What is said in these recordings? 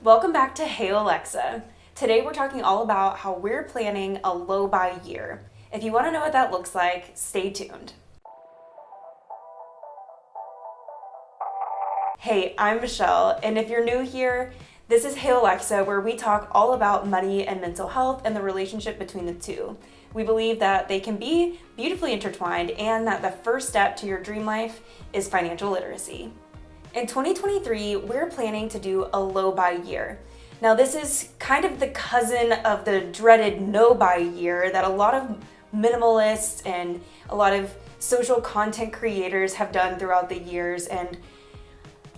Welcome back to Hey Alexa. Today we're talking all about how we're planning a low buy year. If you want to know what that looks like, stay tuned. Hey, I'm Michelle, and if you're new here, this is Hey Alexa, where we talk all about money and mental health and the relationship between the two. We believe that they can be beautifully intertwined and that the first step to your dream life is financial literacy. In 2023, we're planning to do a low buy year. Now, this is kind of the cousin of the dreaded no buy year that a lot of minimalists and a lot of social content creators have done throughout the years, and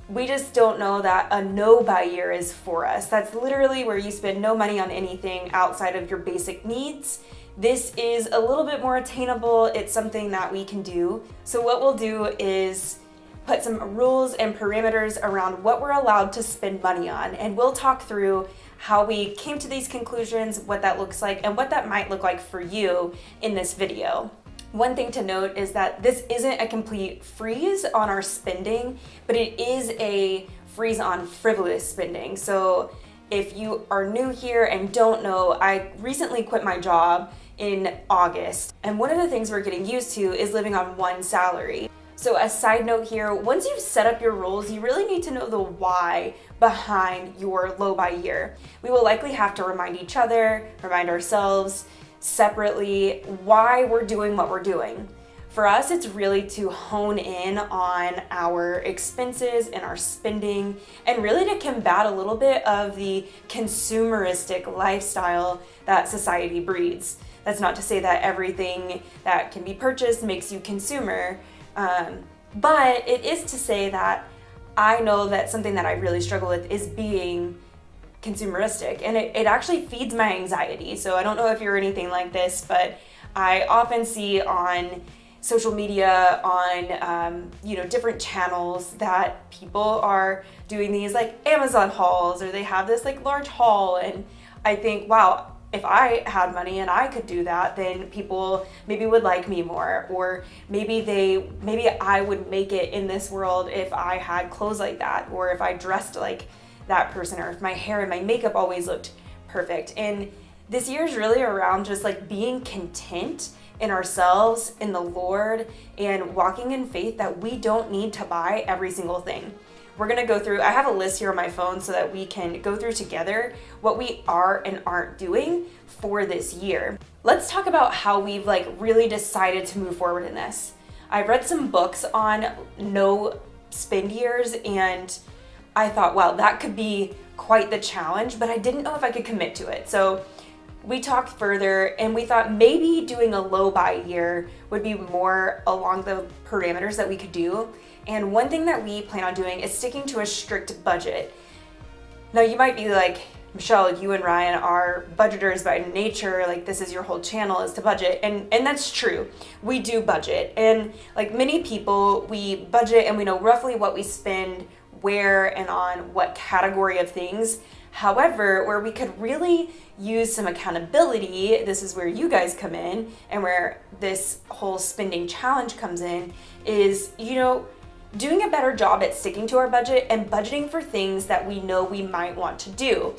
we just don't know that a no buy year is for us. That's literally where you spend no money on anything outside of your basic needs. This is a little bit more attainable. It's something that we can do. So what we'll do is put some rules and parameters around what we're allowed to spend money on. And we'll talk through how we came to these conclusions, what that looks like, and what that might look like for you in this video. One thing to note is that this isn't a complete freeze on our spending, but it is a freeze on frivolous spending. So if you are new here and don't know, I recently quit my job in August. And one of the things we're getting used to is living on one salary. So a side note here, once you've set up your rules, you really need to know the why behind your low buy year. We will likely have to remind each other, remind ourselves separately why we're doing what we're doing. For us, it's really to hone in on our expenses and our spending and really to combat a little bit of the consumeristic lifestyle that society breeds. That's not to say that everything that can be purchased makes you consumer. But it is to say that I know that something that I really struggle with is being consumeristic, and it actually feeds my anxiety. So I don't know if you're anything like this, but I often see on social media, on different channels, that people are doing these like Amazon hauls, or they have this like large haul, and I think, wow, if I had money and I could do that, then people maybe would like me more, or maybe I would make it in this world if I had clothes like that, or if I dressed like that person, or if my hair and my makeup always looked perfect. And this year is really around just like being content in ourselves, in the Lord, and walking in faith that we don't need to buy every single thing. We're gonna go through, I have a list here on my phone so that we can go through together what we are and aren't doing for this year. Let's talk about how we've really decided to move forward in this. I read some books on no spend years, and I thought, wow, that could be quite the challenge, but I didn't know if I could commit to it. So we talked further and we thought maybe doing a low buy year would be more along the parameters that we could do. And one thing that we plan on doing is sticking to a strict budget. Now you might be like, Michelle, you and Ryan are budgeters by nature, like this is your whole channel is to budget. And that's true. We do budget. And like many people, we budget and we know roughly what we spend where and on what category of things. However, where we could really use some accountability, this is where you guys come in and where this whole spending challenge comes in, is, doing a better job at sticking to our budget and budgeting for things that we know we might want to do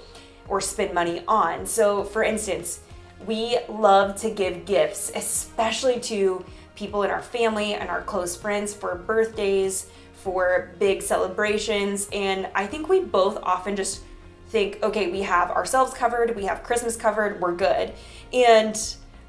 or spend money on. So for instance, we love to give gifts, especially to people in our family and our close friends for birthdays, for big celebrations. And I think we both often just think, okay, we have ourselves covered, we have Christmas covered, we're good. And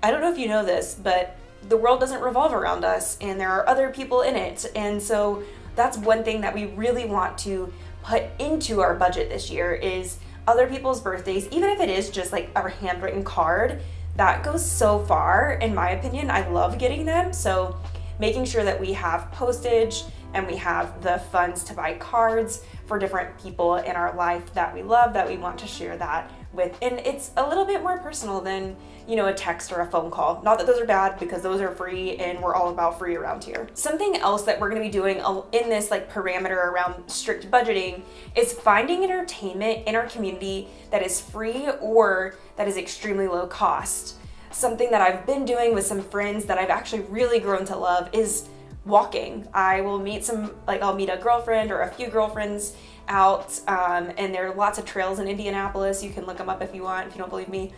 I don't know if you know this, but the world doesn't revolve around us and there are other people in it. And so that's one thing that we really want to put into our budget this year is other people's birthdays, even if it is just like a handwritten card. That goes so far, in my opinion. I love getting them. So making sure that we have postage and we have the funds to buy cards for different people in our life that we love, that we want to share that with. And it's a little bit more personal than, a text or a phone call. Not that those are bad, because those are free and we're all about free around here. Something else that we're gonna be doing in this parameter around strict budgeting is finding entertainment in our community that is free or that is extremely low cost. Something that I've been doing with some friends that I've actually really grown to love is walking. I'll meet a girlfriend or a few girlfriends out, and there are lots of trails in Indianapolis. You can look them up if you want, if you don't believe me.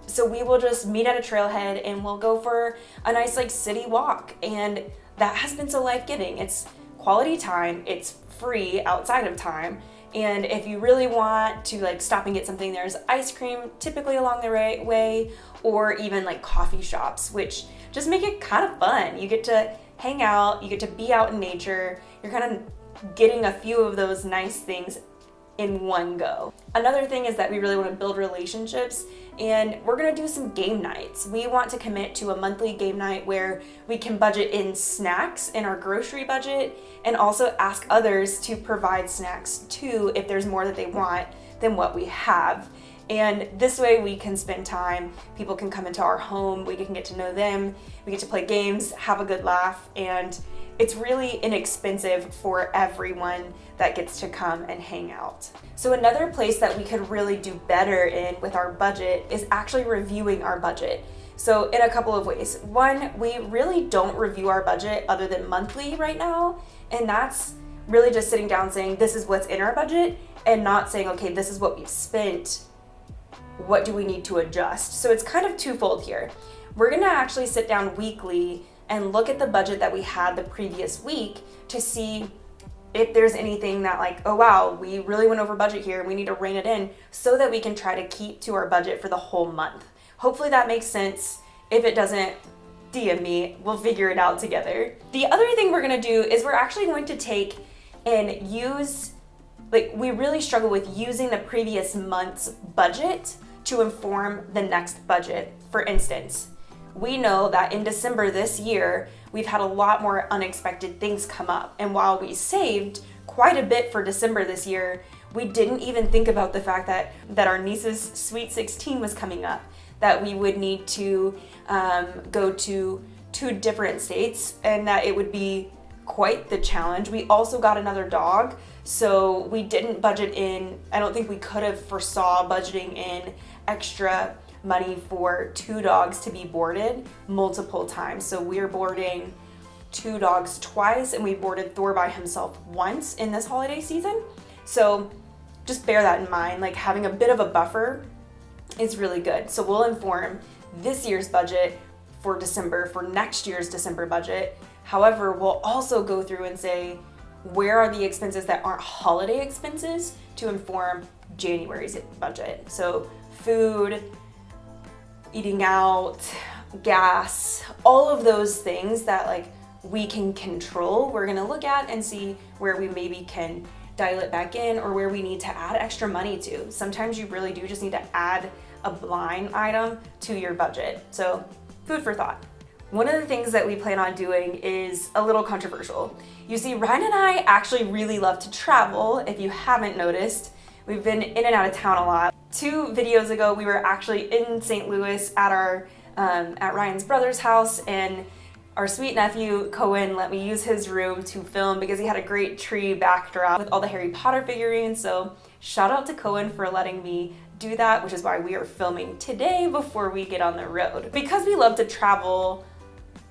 So we will just meet at a trailhead and we'll go for a nice like city walk, and that has been so life-giving. It's quality time, it's free outside of time, and if you really want to like stop and get something, there's ice cream typically along the right way, or even like coffee shops, which just make it kind of fun. You get to hang out, you get to be out in nature, you're kind of getting a few of those nice things in one go. Another thing is that we really want to build relationships, and we're going to do some game nights. We want to commit to a monthly game night where we can budget in snacks in our grocery budget, and also ask others to provide snacks too if there's more that they want than what we have. And this way we can spend time, people can come into our home, we can get to know them, we get to play games, have a good laugh, and it's really inexpensive for everyone that gets to come and hang out. So another place that we could really do better in with our budget is actually reviewing our budget. So in a couple of ways. One, we really don't review our budget other than monthly right now, and that's really just sitting down saying this is what's in our budget and not saying, okay, this is what we've spent, what do we need to adjust? So it's kind of twofold here. We're gonna actually sit down weekly and look at the budget that we had the previous week to see if there's anything that like, oh wow, we really went over budget here, we need to rein it in, so that we can try to keep to our budget for the whole month. Hopefully that makes sense. If it doesn't, DM me, we'll figure it out together. The other thing we're gonna do is we're actually going to take and use, like we really struggle with using the previous month's budget to inform the next budget. For instance, we know that in December this year, we've had a lot more unexpected things come up. And while we saved quite a bit for December this year, we didn't even think about the fact that our niece's Sweet 16 was coming up, that we would need to go to 2 different states, and that it would be quite the challenge. We also got another dog, so we didn't budget in, I don't think we could have foresaw budgeting in extra money for 2 dogs to be boarded multiple times. So we're boarding 2 dogs twice, and we boarded Thor by himself once in this holiday season. So just bear that in mind, like having a bit of a buffer is really good. So we'll inform this year's budget for December, for next year's December budget. However, we'll also go through and say, where are the expenses that aren't holiday expenses to inform January's budget? So food, eating out, gas, all of those things that like we can control, we're gonna look at and see where we maybe can dial it back in, or where we need to add extra money to. Sometimes you really do just need to add a line item to your budget. So food for thought. One of the things that we plan on doing is a little controversial. You see, Ryan and I actually really love to travel. If you haven't noticed, we've been in and out of town a lot. 2 videos ago, we were actually in St. Louis at at Ryan's brother's house, and our sweet nephew, Cohen, let me use his room to film because he had a great tree backdrop with all the Harry Potter figurines. So shout out to Cohen for letting me do that, which is why we are filming today before we get on the road. Because we love to travel,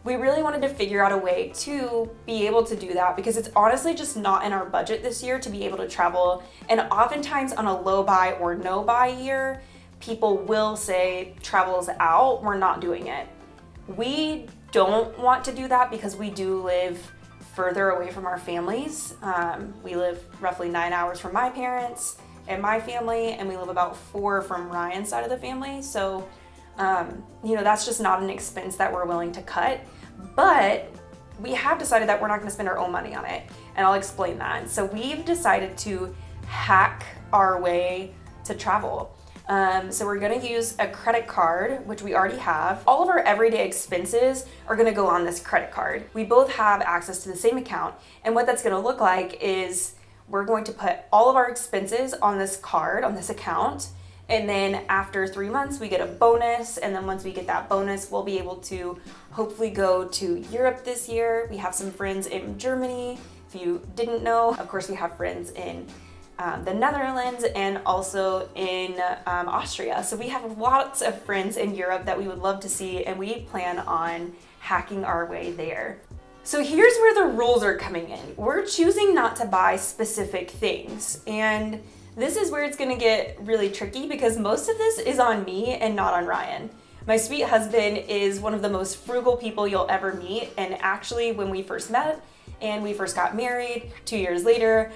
we really wanted to figure out a way to be able to do that, because it's honestly just not in our budget this year to be able to travel. And oftentimes on a low buy or no buy year, people will say travel's out, we're not doing it. We don't want to do that because we do live further away from our families. We live roughly 9 hours from my parents and my family, and we live about 4 from Ryan's side of the family. So, that's just not an expense that we're willing to cut. But we have decided that we're not gonna spend our own money on it, and I'll explain that. So we've decided to hack our way to travel. So we're gonna use a credit card, which we already have. All of our everyday expenses are gonna go on this credit card. We both have access to the same account, and what that's gonna look like is we're going to put all of our expenses on this card, on this account, and then after 3 months we get a bonus, and then once we get that bonus, we'll be able to hopefully go to Europe this year. We have some friends in Germany, if you didn't know. Of course, we have friends in the Netherlands and also in Austria. So we have lots of friends in Europe that we would love to see, and we plan on hacking our way there. So here's where the rules are coming in. We're choosing not to buy specific things, and this is where it's gonna get really tricky because most of this is on me and not on Ryan. My sweet husband is one of the most frugal people you'll ever meet, and actually when we first met and we first got married 2 years later,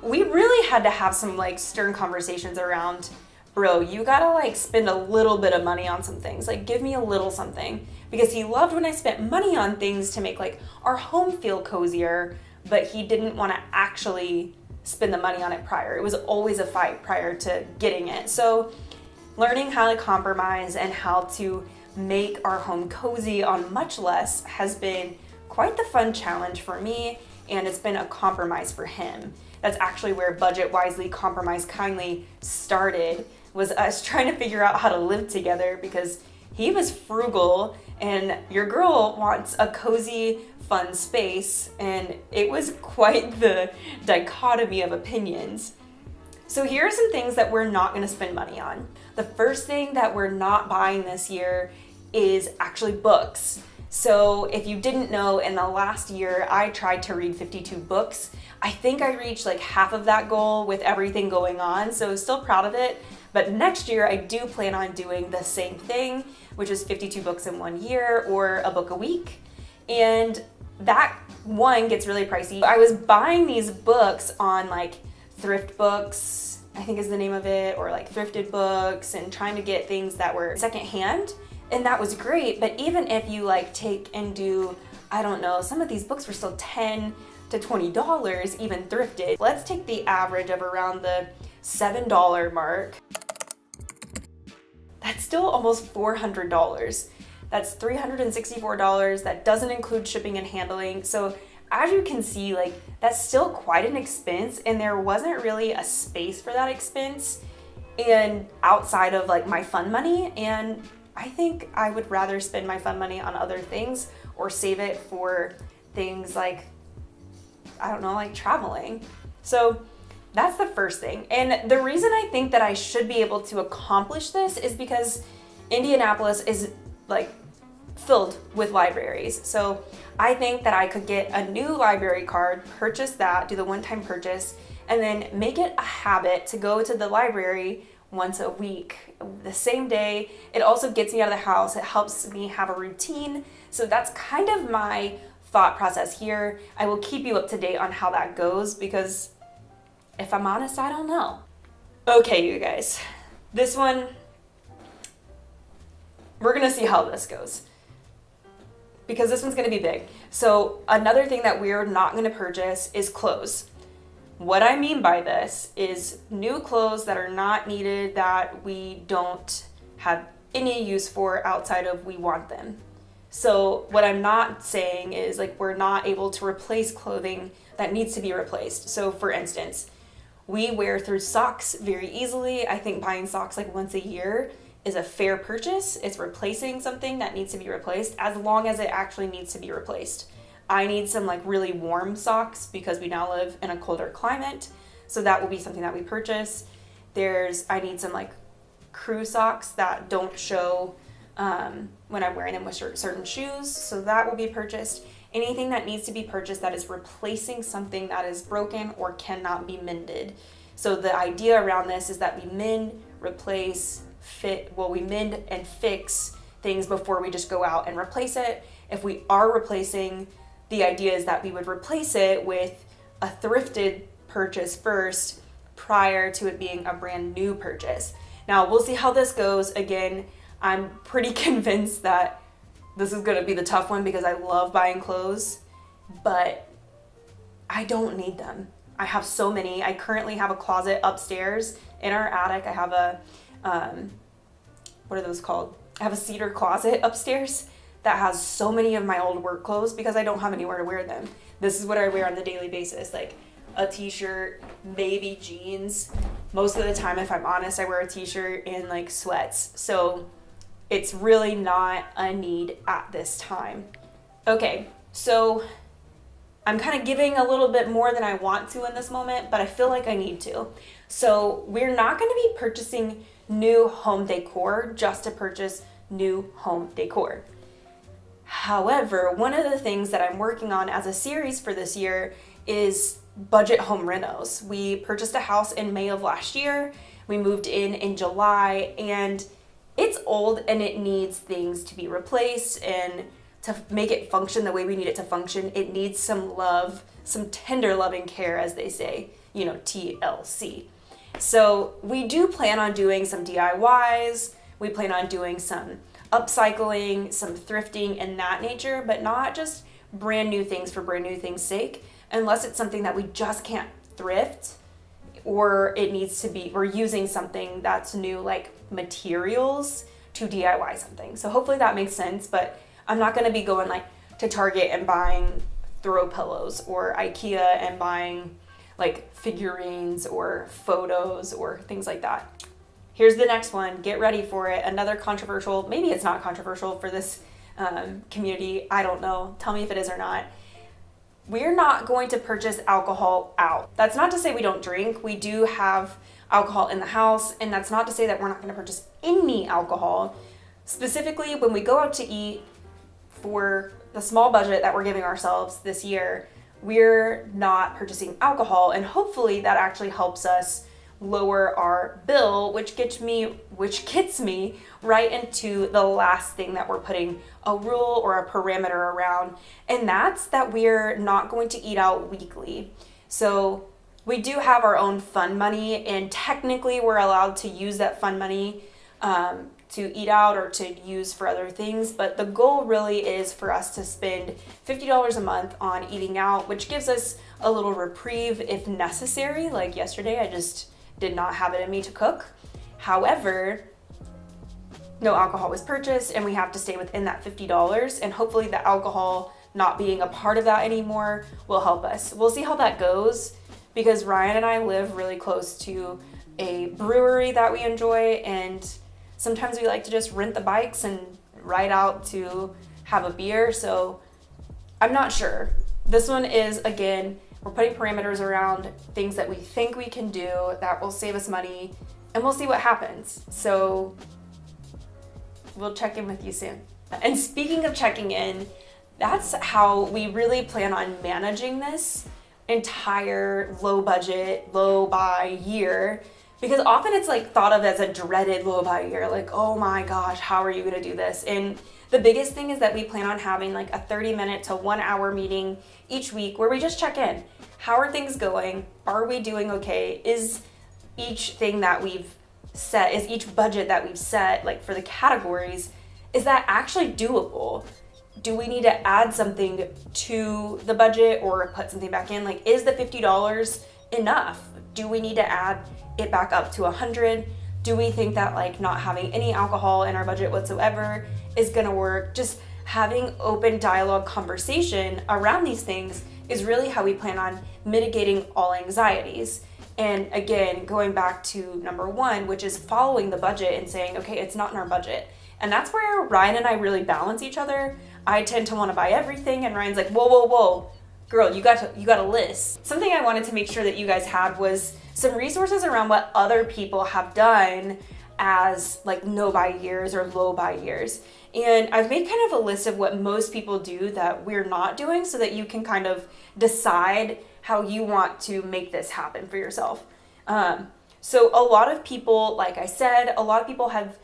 we really had to have some like stern conversations around, bro, you gotta like spend a little bit of money on some things, like give me a little something, because he loved when I spent money on things to make like our home feel cozier, but he didn't want to actually spend the money on it prior. It was always a fight prior to getting it. So learning how to compromise and how to make our home cozy on much less has been quite the fun challenge for me, and it's been a compromise for him. That's actually where Budget Wisely, Compromise Kindly started, was us trying to figure out how to live together, because he was frugal and your girl wants a cozy, fun space, and it was quite the dichotomy of opinions. So here are some things that we're not going to spend money on. The first thing that we're not buying this year is actually books. So if you didn't know, in the last year, I tried to read 52 books. I think I reached like half of that goal with everything going on, so still proud of it. But next year, I do plan on doing the same thing, which is 52 books in 1 year or a book a week. And that one gets really pricey. I was buying these books on like Thrift Books, I think is the name of it, or like thrifted books, and trying to get things that were secondhand. And that was great, but even if you like take and do, I don't know, some of these books were still $10 to $20, even thrifted. Let's take the average of around the $7 mark. That's still almost $400. That's $364. That doesn't include shipping and handling. So as you can see, like that's still quite an expense, and there wasn't really a space for that expense and outside of like my fun money. And I think I would rather spend my fun money on other things or save it for things like, I don't know, like traveling. So that's the first thing. And the reason I think that I should be able to accomplish this is because Indianapolis is like filled with libraries. So I think that I could get a new library card, purchase that, do the one-time purchase, and then make it a habit to go to the library once a week, the same day. It also gets me out of the house. It helps me have a routine. So that's kind of my thought process here. I will keep you up to date on how that goes, because if I'm honest, I don't know. Okay, you guys, this one, we're gonna see how this goes, because this one's gonna be big. So another thing that we're not gonna purchase is clothes. What I mean by this is new clothes that are not needed, that we don't have any use for outside of we want them. So what I'm not saying is like we're not able to replace clothing that needs to be replaced. So for instance, we wear through socks very easily. I think buying socks like once a year is a fair purchase. It's replacing something that needs to be replaced, as long as it actually needs to be replaced. I need some like really warm socks because we now live in a colder climate. So that will be something that we purchase. I need some like crew socks that don't show when I'm wearing them with certain shoes. So that will be purchased. Anything that needs to be purchased that is replacing something that is broken or cannot be mended. So the idea around this is that we mend, replace, we mend and fix things before we just go out and replace it. If we are replacing, the idea is that we would replace it with a thrifted purchase first prior to it being a brand new purchase. Now, we'll see how this goes. Again, I'm pretty convinced that this is gonna be the tough one because I love buying clothes, but I don't need them. I have so many. I currently have a closet upstairs in our attic. I have a, what are those called? I have a cedar closet upstairs that has so many of my old work clothes because I don't have anywhere to wear them. This is what I wear on the daily basis, like a t-shirt, maybe jeans. Most of the time, if I'm honest, I wear a t-shirt and like sweats. So it's really not a need at this time. Okay, so I'm kind of giving a little bit more than I want to in this moment, but I feel like I need to. So we're not gonna be purchasing new home decor just to purchase new home decor. However, one of the things that I'm working on as a series for this year is budget home renos. We purchased a house in May of last year. We moved in July, and it's old and it needs things to be replaced, and to make it function the way we need it to function, it needs some love, some tender loving care, as they say, TLC. So we do plan on doing some DIYs. We plan on doing some upcycling, some thrifting and that nature, but not just brand new things for brand new things' sake, unless it's something that we just can't thrift, or it needs to be, we're using something that's new, like materials, to DIY something. So hopefully that makes sense, but I'm not going to be going like to Target and buying throw pillows, or IKEA and buying like figurines or photos or things like that. Here's the next one. Get ready for it. Another controversial, maybe it's not controversial for this community. I don't know. Tell me if it is or not. We're not going to purchase alcohol out. That's not to say we don't drink. We do have alcohol in the house, and that's not to say that we're not going to purchase any alcohol. Specifically, when we go out to eat, for the small budget that we're giving ourselves this year, we're not purchasing alcohol, and hopefully that actually helps us lower our bill, which gets me right into the last thing that we're putting a rule or a parameter around, and that's that we're not going to eat out weekly. So we do have our own fund money, and technically we're allowed to use that fund money to eat out or to use for other things, but the goal really is for us to spend $50 a month on eating out, which gives us a little reprieve if necessary. Like yesterday, I just did not have it in me to cook. However, no alcohol was purchased, and we have to stay within that $50, and hopefully the alcohol not being a part of that anymore will help us. We'll see how that goes, because Ryan and I live really close to a brewery that we enjoy, and sometimes we like to just rent the bikes and ride out to have a beer. So I'm not sure. This one is, again, we're putting parameters around things that we think we can do that will save us money, and we'll see what happens. So we'll check in with you soon. And speaking of checking in, that's how we really plan on managing this entire low budget, low buy year. Because often it's like thought of as a dreaded low buy year, like, oh my gosh, how are you gonna do this? And the biggest thing is that we plan on having like a 30-minute to 1 hour meeting each week where we just check in. How are things going? Are we doing okay? Is each thing that we've set, is each budget that we've set, like for the categories, is that actually doable? Do we need to add something to the budget or put something back in? Like, is the $50 enough? Do we need to add it back up to 100? Do we think that like not having any alcohol in our budget whatsoever is gonna work? Just having open dialogue conversation around these things is really how we plan on mitigating all anxieties. And again, going back to number one, which is following the budget and saying, okay, it's not in our budget. And that's where Ryan and I really balance each other. I tend to want to buy everything, and Ryan's like, whoa, girl, you got a list. Something I wanted to make sure that you guys had was some resources around what other people have done as like no buy years or low buy years. And I've made kind of a list of what most people do that we're not doing, so that you can kind of decide how you want to make this happen for yourself. So a lot of people, like I said, a lot of people have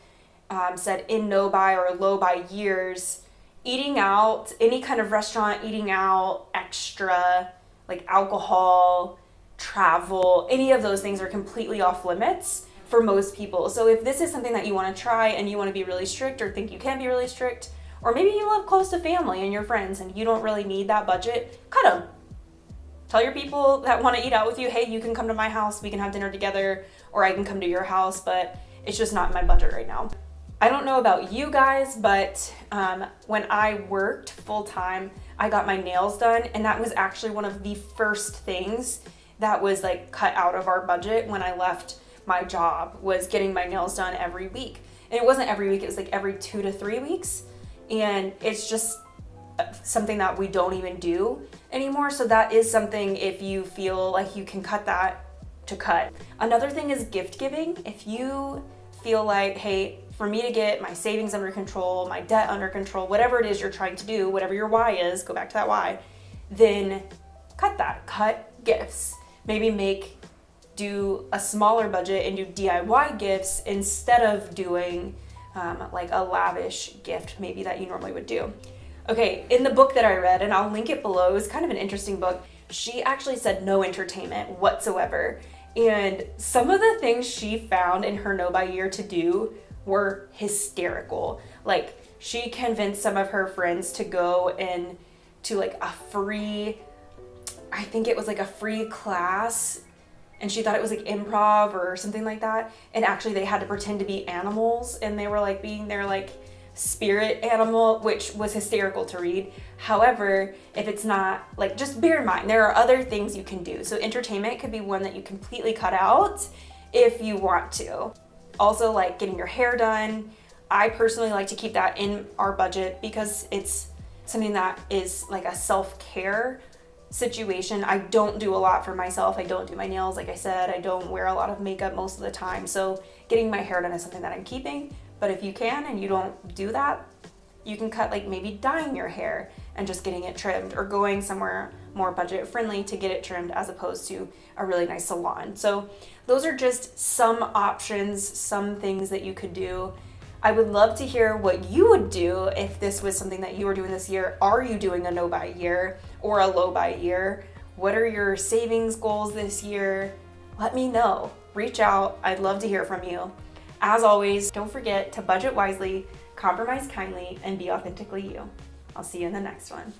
said in no buy or low buy years, eating out, any kind of restaurant, eating out, extra, like alcohol, travel, any of those things are completely off limits for most people. So if this is something that you want to try and you want to be really strict or think you can be really strict, or maybe you live close to family and your friends and you don't really need that budget, cut them. Tell your people that want to eat out with you, hey, you can come to my house, we can have dinner together, or I can come to your house, but it's just not in my budget right now. I don't know about you guys, but when I worked full-time, I got my nails done, and that was actually one of the first things that was like cut out of our budget when I left my job, was getting my nails done every week. And it wasn't every week, it was like every 2 to 3 weeks. And it's just something that we don't even do anymore. So that is something, if you feel like you can cut that, to cut. Another thing is gift giving. If you feel like, hey, for me to get my savings under control, my debt under control, whatever it is you're trying to do, whatever your why is, go back to that why, then cut gifts. Maybe do a smaller budget and do DIY gifts instead of doing like a lavish gift maybe that you normally would do. Okay, in the book that I read, and I'll link it below, it was kind of an interesting book. She actually said no entertainment whatsoever. And some of the things she found in her no buy year to do were hysterical. Like, she convinced some of her friends to go in to like a free, I think it was like a free class, and she thought it was like improv or something like that. And actually they had to pretend to be animals, and they were like being their like spirit animal, which was hysterical to read. However, if it's not, like, just bear in mind, there are other things you can do. So entertainment could be one that you completely cut out if you want to. Also, like getting your hair done. I personally like to keep that in our budget because it's something that is like a self-care situation. I don't do a lot for myself. I don't do my nails, like I said. I don't wear a lot of makeup most of the time. So getting my hair done is something that I'm keeping. But if you can and you don't do that, you can cut, like maybe dyeing your hair and just getting it trimmed, or going somewhere more budget friendly to get it trimmed as opposed to a really nice salon. So those are just some options, some things that you could do. I would love to hear what you would do if this was something that you were doing this year. Are you doing a no buy year or a low buy year? What are your savings goals this year? Let me know. Reach out. I'd love to hear from you. As always, don't forget to budget wisely, compromise kindly, and be authentically you. I'll see you in the next one.